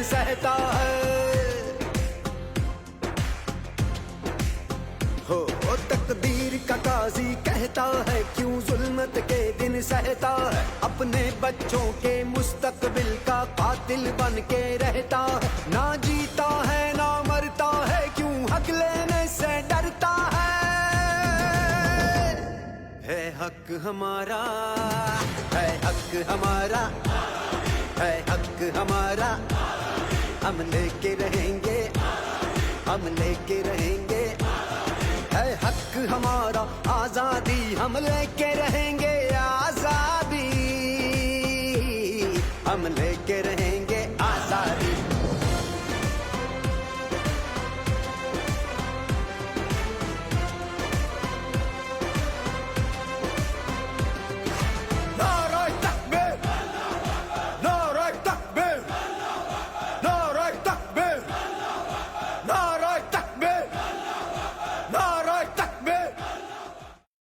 सहता है। हो तकदीर का काजी कहता है क्यों जुल्मत के दिन सहता है। अपने बच्चों के मुस्तकबिल का कातिल बन के रहता है। ना जीता है ना मरता है क्यों हक लेने से डरता है हक हमारा, है हक हमारा, है हक हमारा। हम लेके रहेंगे, हम लेके रहेंगे। है हक हमारा आजादी, हम लेके रहेंगे आजादी, हम लेके रहेंगे आजादी।